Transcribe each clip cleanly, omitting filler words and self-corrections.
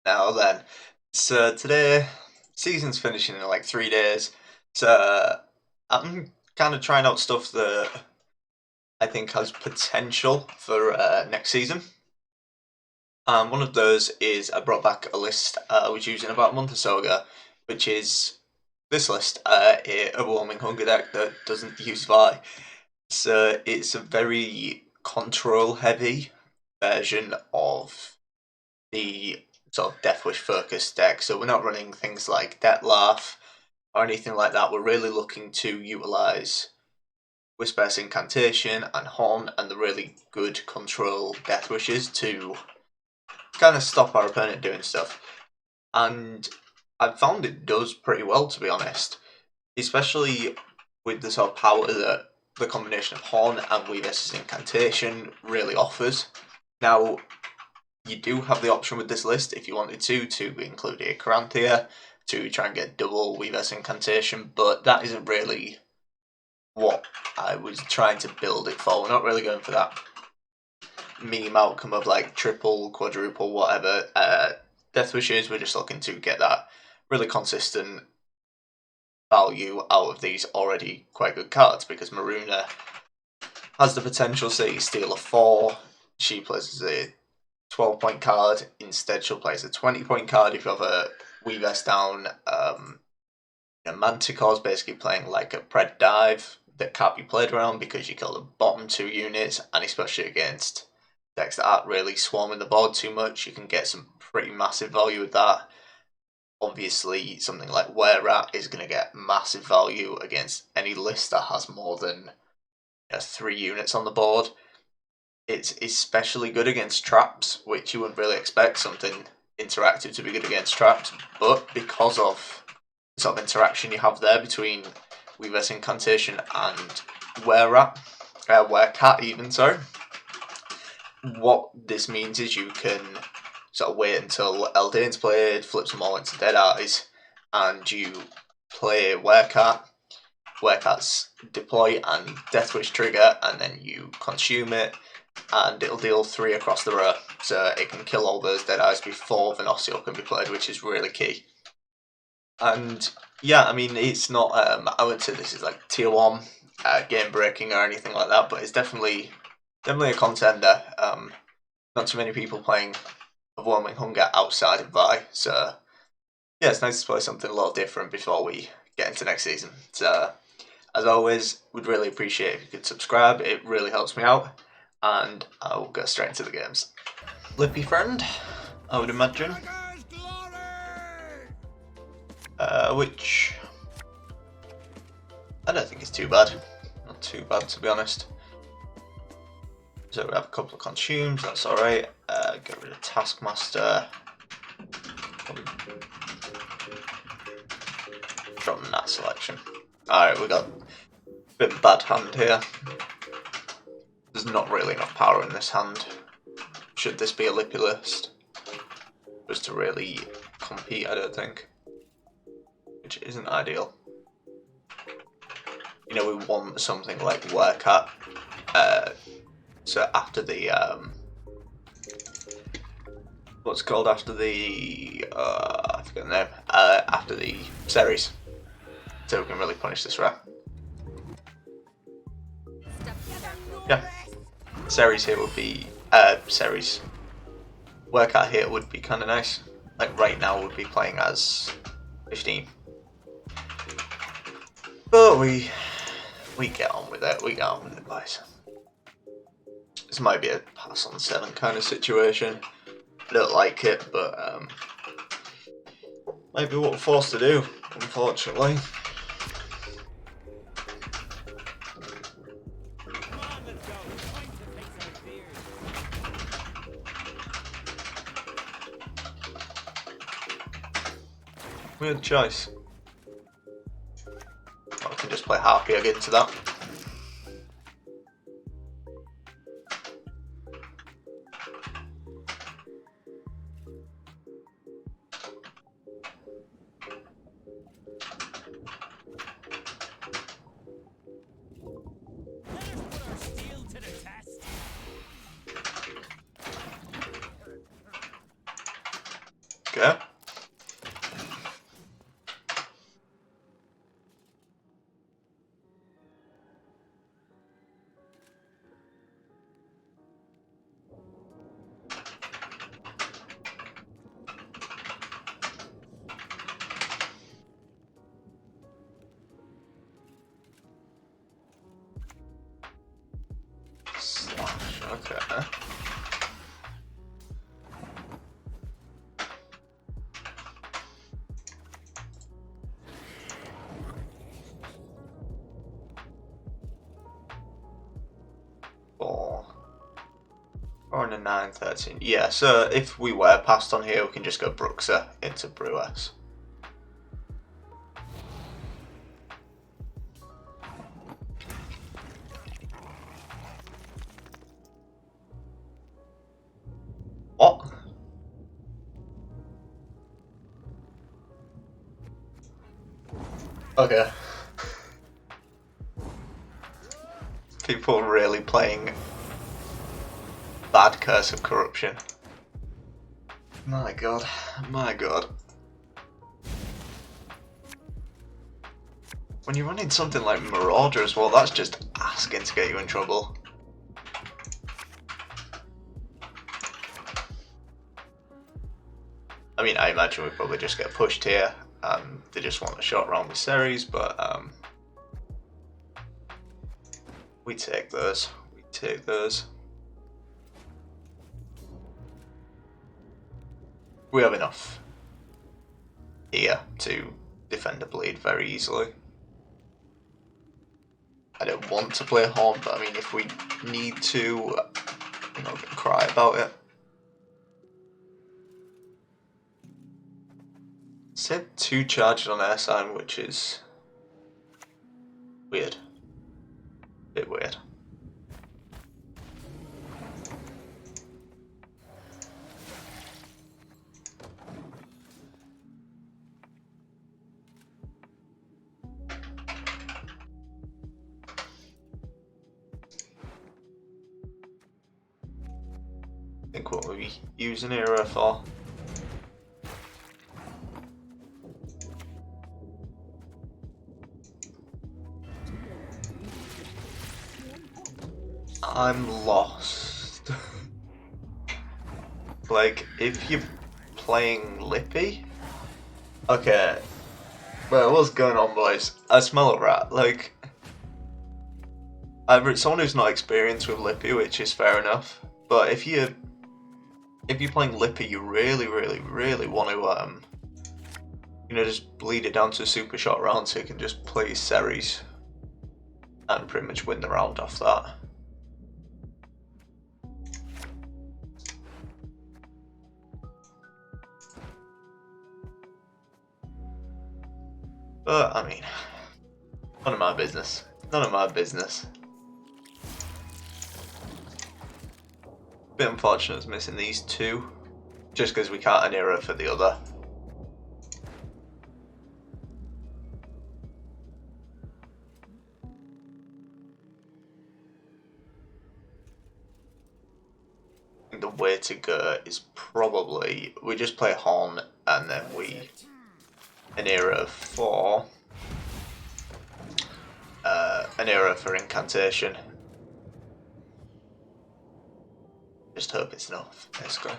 Now then, so today, season's finishing in like 3 days, so I'm kind of trying out stuff that I think has potential for next season. One of those is I brought back a list I was using about a month or so ago, which is this list, a overwhelming hunger deck that doesn't use Vi. So it's a very control heavy version of the sort of deathwish focused deck. So we're not running things like Death or anything like that. We're really looking to utilise Weavess, Incantation and Horn and the really good control deathwishes to kind of stop our opponent doing stuff. And I've found it does pretty well, to be honest, especially with the sort of power that the combination of Horn and Weavess' Incantation really offers. Now, you do have the option with this list, if you wanted to include a Caranthea to try and get double Weavess Incantation, but that isn't really what I was trying to build it for. We're not really going for that meme outcome of like triple, quadruple, whatever. Death Wishes, we're just looking to get that really consistent value out of these already quite good cards, because Maruna has the potential, say you steal a 4, she plays a 12-point card, instead she'll play as a 20-point card. If you have a Weavess down, Manticore's basically playing like a Pred Dive that can't be played around because you kill the bottom 2 units, and especially against decks that aren't really swarming the board too much, you can get some pretty massive value with that. Obviously, something like Were-Rat is going to get massive value against any list that has more than 3 units on the board. It's especially good against traps, which you wouldn't really expect something interactive to be good against traps, but because of the sort of interaction you have there between Weavess Incantation and Were-Cat even, sorry. What this means is you can sort of wait until Eldane's played, flips them all into Dead Eyes, and you play Were-Cat. Were-Cat's deploy and Deathwish trigger, and then you consume it, and it'll deal 3 across the row, so it can kill all those Dead Eyes before Venosio can be played, which is really key. And yeah, I mean, it's not, I wouldn't say this is like tier 1 game breaking or anything like that, but it's definitely a contender. Not too many people playing Overwhelming Hunger outside of Vi, so yeah, it's nice to play something a little different before we get into next season. So as always, would really appreciate if you could subscribe, it really helps me out, and I will go straight into the games. Lippy friend, I would imagine. Which I don't think is too bad. Not too bad, to be honest. So we have a couple of consumes, that's alright. Get rid of Taskmaster. From that selection. Alright, we got a bit of a bad hand here. There's not really enough power in this hand. Should this be a Lippy list? Just to really compete, I don't think. Which isn't ideal. We want something like Were-Cat. So after the what's it called after the I forget the name. After the series, so we can really punish this rat. Yeah, series here would be series. Were-Cat here would be kind of nice. Like right now, would be playing as 15, but we get on with it. We get on with it, guys. This might be a pass on 7 kind of situation. I don't like it, but might be what we're forced to do, unfortunately. Weird choice. I can just play Harpy again to that. Okay. Slash, okay. Or in a 913. Yeah, so if we were passed on here, we can just go brrrrrrrrr into Weavess. What? Okay. People really playing bad Curse of Corruption. My god, my god. When you're running something like Marauder as well, that's just asking to get you in trouble. I mean, I imagine we probably just get pushed here, and they just want a short round with Ceres, but we take those. We take those. We have enough here to defend a bleed very easily. I don't want to play Horn, but I mean, if we need to, you know, cry about it. Said 2 charges on air sign, which is weird. Bit weird. I think what we use an era for. I'm lost. Like, if you're playing Lippy? Okay. Well, what's going on, boys? I smell a rat. Like, either it's someone who's not experienced with Lippy, which is fair enough. But if you're playing Lippy, you really want to you know, just bleed it down to a super short round so you can just play Ceres and pretty much win the round off that. But, I mean, none of my business. None of my business. Bit unfortunate it's missing these 2, just because we can't Anira for the other. I think the way to go is probably we just play Horn and then we Anira for Incantation. Just hope it's enough, basically.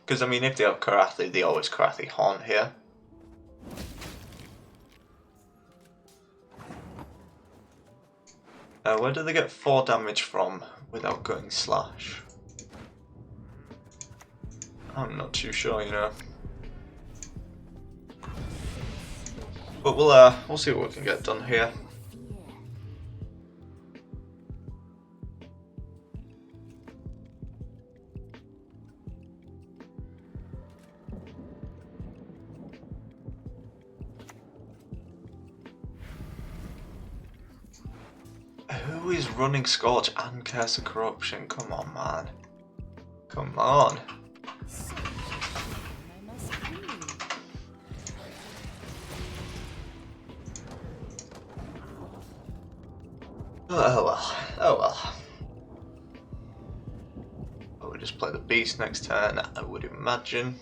Because I mean, if they have Karathi, they always Karathi Horn here. Where do they get 4 damage from without going slash? I'm not too sure, you know. But we'll see what we can get done here. Who is running Scorch and Curse of Corruption? Come on, man. Come on. Oh well. Oh well. Oh, we're just just play the beast next turn, I would imagine.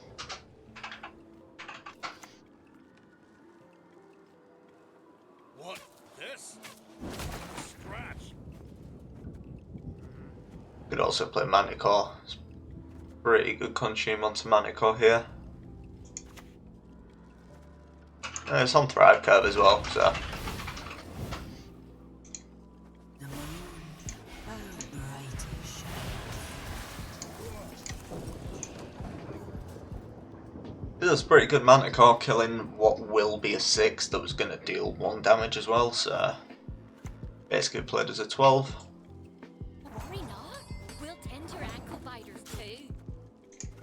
What? This? Scratch. Could also play Manticore. It's pretty good consume onto Manticore here. It's on Thrive curve as well, so. It was pretty good Manticore, killing what will be a 6 that was going to deal 1 damage as well, so basically played as a 12. Worry not. We'll tend your ankle biters too.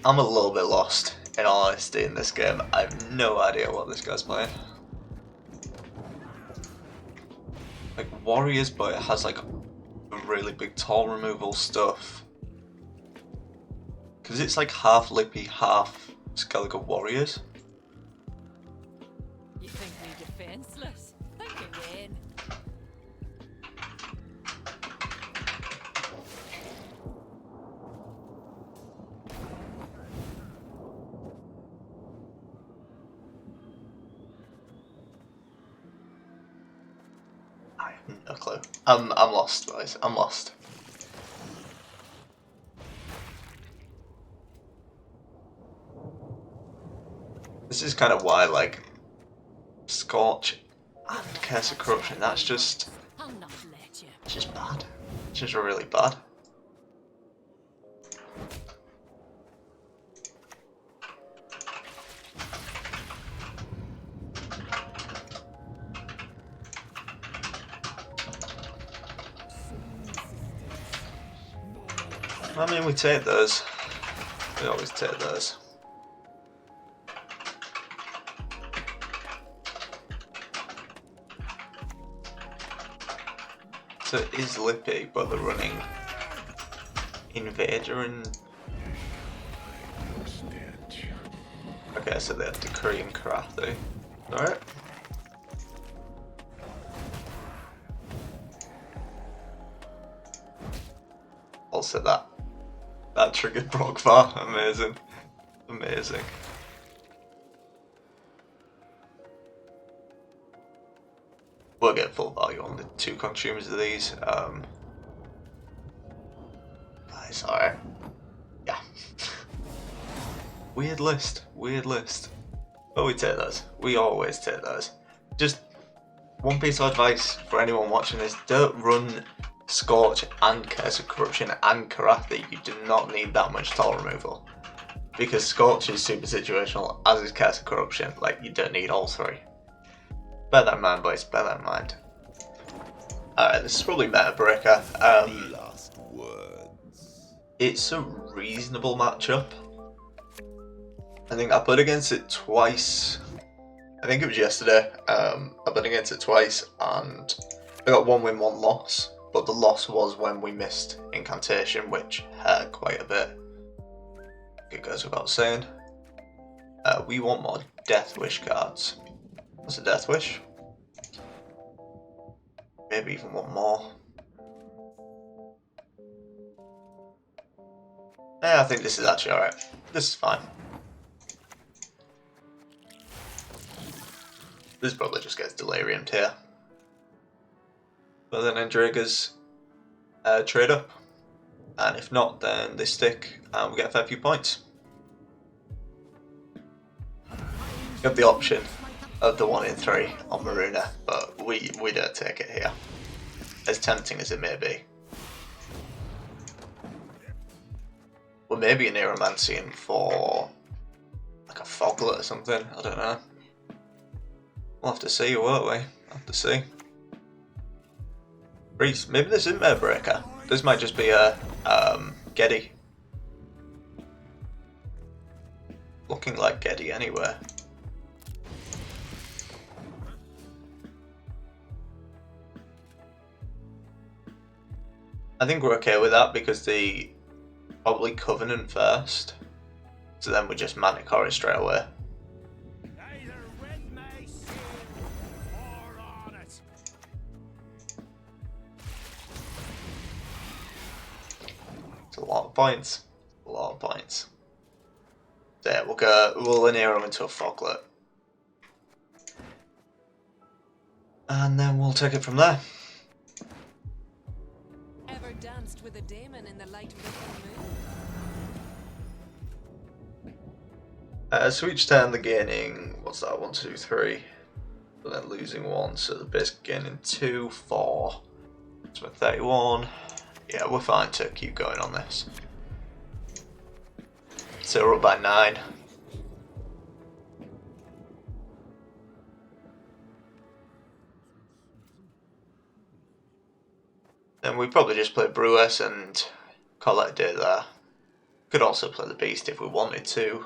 I'm a little bit lost, in all honesty, in this game. I have no idea what this guy's playing. Like Warriors, but it has like a really big tall removal stuff. Because it's like half Lippy, half Skellige Warriors. You think me defenseless? Think again. I have no clue. I'm lost, guys. I'm lost. This is kind of why, like, Scorch and Curse of Corruption, that's just, I'll not let you. it's just bad. It's just really bad. I mean, we take those. We always take those. So it is Lippy, but they're running Invader and... Okay, so they have Decree and Karathi. Alright. Also that triggered Brogvar. Amazing. Amazing. We'll get full value on the 2 consumers of these. It's alright. Yeah. Weird list. Weird list. But we take those. We always take those. Just one piece of advice for anyone watching this: don't run Scorch and Curse of Corruption and Karathi. You do not need that much tall removal. Because Scorch is super situational, as is Curse of Corruption. Like, you don't need all 3. Bear that in mind, boys. Bear that in mind. Alright, this is probably meta breaker. Last words. It's a reasonable matchup. I think I played against it twice. I think it was yesterday. I played against it twice and I got 1 win, 1 loss. But the loss was when we missed Incantation, which hurt quite a bit. It goes without saying. We want more deathwish cards. What's a deathwish? Maybe even one more. Yeah, I think this is actually alright. This is fine. This probably just gets deliriumed here. But then Endriga's trade up. And if not, then they stick and we get a fair few points. You have the option of the 1 in 3 on Maruna, but we don't take it here. As tempting as it may be. Or maybe an Aeromancian for like a Foglet or something, I don't know. We'll have to see, won't we? We'll have to see. Reese, maybe this isn't a breaker. This might just be a Geddy. Looking like Geddy anyway. I think we're okay with that because the probably Covenant first. So then we just Manticore it straight away. Either with my soul or on it. It's a lot of points. A A lot of points. So yeah, we'll linear him into a foglet. And then we'll take it from there. Ever danced with a daemon in the light of the full moon? So each turn they're gaining, what's that, 1, 2, 3. But then losing 1, so they're basically gaining 2, 4. So we're 31. Yeah, we're fine to keep going on this. So we're up by 9. Then we probably just play Weavess and call it a day there. Could also play the Beast if we wanted to.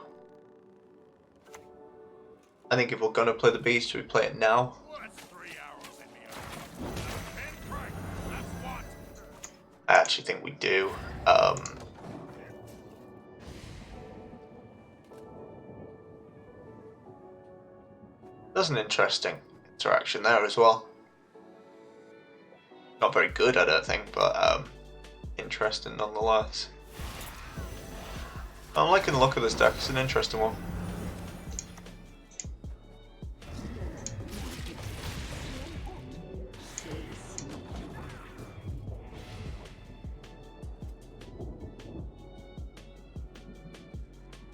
I think if we're gonna play the Beast, we play it now. What's 3 arrows in the eye? Pinprick, that's what. I actually think we do. There's an interesting interaction there as well. Not very good, I don't think, but interesting nonetheless. I'm liking the look of this deck, it's an interesting one.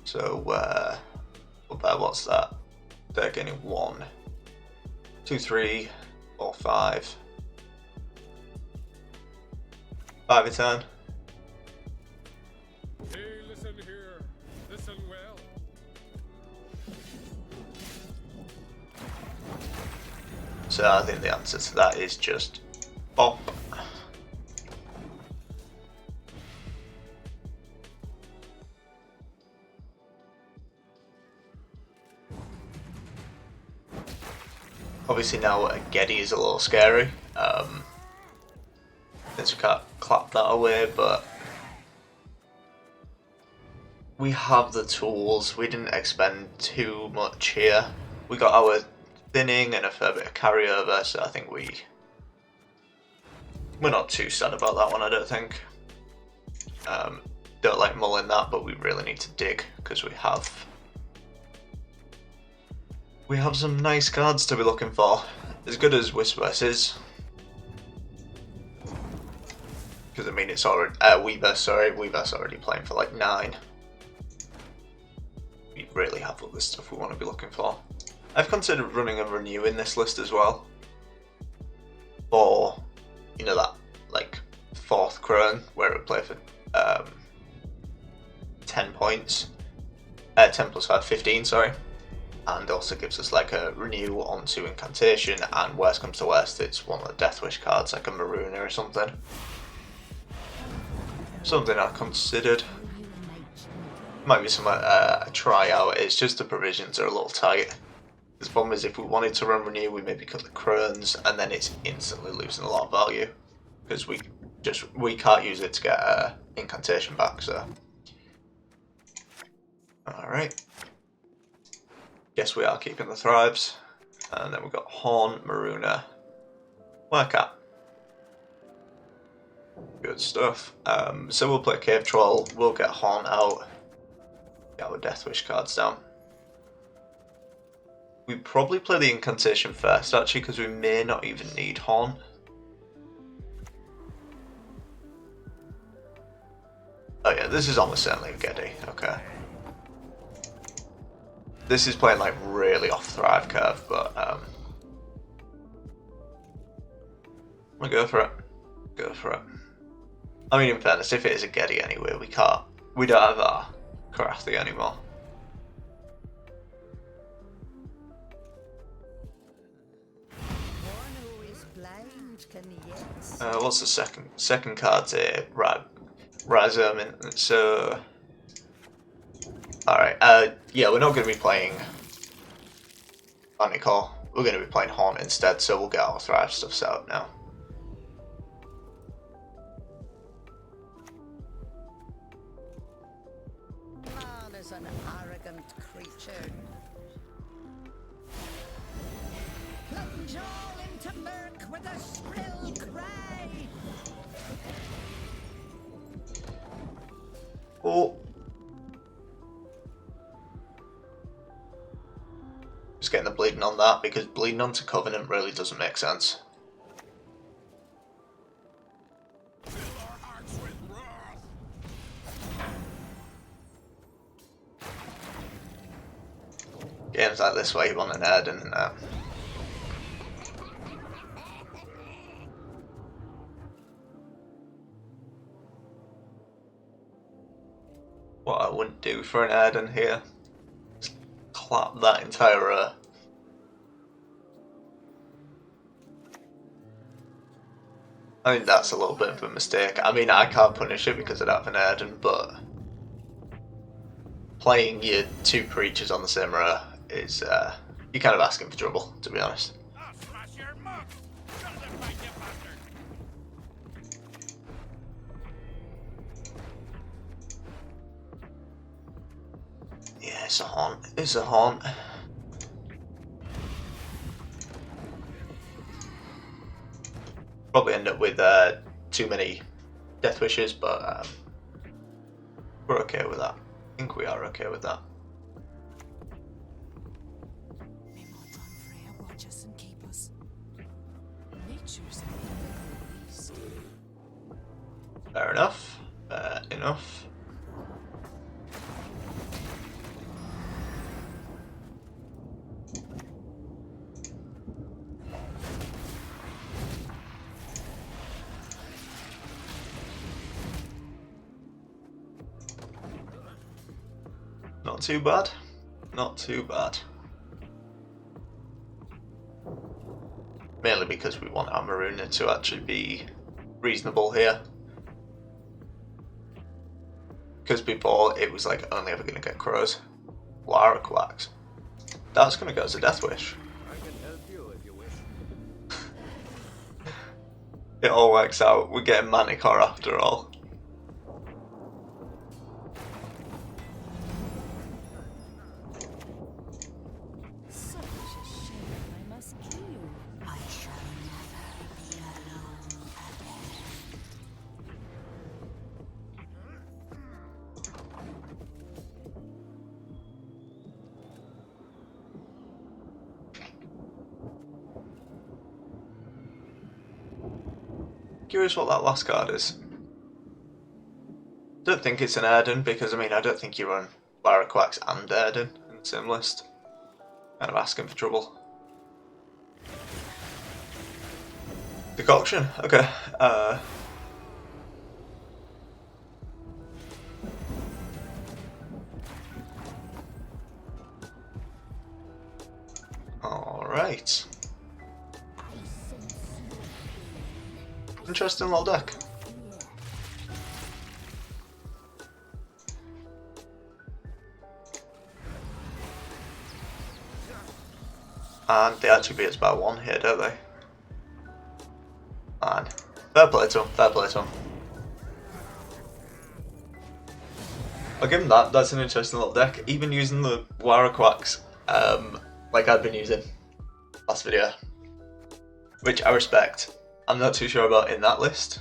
So, what's that? They're getting 1, 2, 3, 4, 5. 5 a turn. Hey, listen here. Listen well. So I think the answer to that is just bop. Obviously now a Getty is a little scary, since we can't clap that away, but we have the tools. We didn't expend too much here. We got our thinning and a fair bit of carryover, so I think we're not too sad about that one, I don't think. Don't like mulling that, but we really need to dig because we have some nice cards to be looking for. As good as Weavess is, because I mean it's already Weavess already playing for like 9. We really have all the stuff we want to be looking for. I've considered running a renew in this list as well, or you know that like 4th crone where it would play for 10 points, 10 plus 5, 15, sorry. And also gives us like a renew onto Incantation, and worst comes to worst, it's one of the deathwish cards, like a Maruna or something. Something I considered. Might be something a try out. It's just the provisions are a little tight. The problem is if we wanted to run renew, we maybe cut the crones, and then it's instantly losing a lot of value because we can't use it to get Incantation back. So, all right. Guess we are keeping the Thrives. And then we've got Horn, Maruna, Workat. Good stuff. So we'll play Cave Troll, we'll get Horn out, get our Deathwish cards down. We probably play the Incantation first actually, because we may not even need Horn. Oh yeah, this is almost certainly a Getty, okay. This is playing like really off Thrive curve, but we'll go for it. Go for it. I mean, in fairness, if it is a Getty anyway, we don't have our Karathi anymore. What's the second card here? Razerman. So, all right. Yeah, we're not going to be playing Anical. We're going to be playing Horn instead. So we'll get our Thrive stuff set up now. Man is an arrogant creature. Plunge all into murk with a shrill cry. Oh, Just getting the bleeding on that, because bleeding onto Covenant really doesn't make sense. Fill our hearts with wrath. Games like this where you want an Erdin and that. What I wouldn't do for an Erdin here, just clap that entire row. I think that's a little bit of a mistake. I mean, I can't punish it because I don't have an Erdin, but playing your two creatures on the same row is, you're kind of asking for trouble, to be honest. I'll smash your mug. Shut the fight, you bastard. Yeah, it's a haunt. It's a haunt. Probably end up with too many death wishes, but we're okay with that. I think we are okay with that. May Monton Freya watch us and keep us. Nature's least. Fair enough. Fair enough. Not too bad. Not too bad. Mainly because we want our Maruna to actually be reasonable here. Because before it was like only ever going to get crows. Lara quacks. That's going to go as a death wish. I can help you if you wish. It all works out. We're getting Manticore after all. Such a shame I must kill you. I shall never be alone again. Curious what that last card is. Don't think it's an Erdin because I mean I don't think you run Lara Quacks and Erdin in the same list. Kind of asking for trouble. Decoction, okay. Alright. Interesting little deck. And they actually beat us by one here, don't they? And fair play to them, fair play to them. I'll give them that, that's an interesting little deck. Even using the Lara Quacks, like I've been using last video. Which I respect. I'm not too sure about in that list.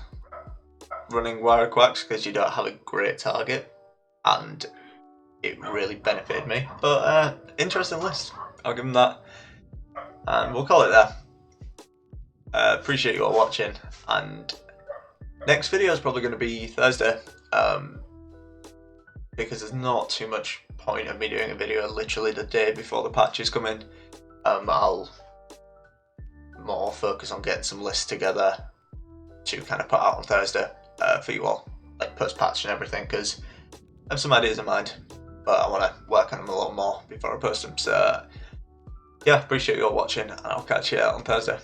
Running Lara Quacks because you don't have a great target. And it really benefited me. But interesting list. I'll give them that. And we'll call it there. Appreciate you all watching, and next video is probably going to be Thursday, because there's not too much point of me doing a video literally the day before the patches come in. I'll more focus on getting some lists together to kind of put out on Thursday for you all, like post patch and everything, because I have some ideas in mind, but I want to work on them a little more before I post them. So yeah, appreciate you all watching, and I'll catch you on Thursday.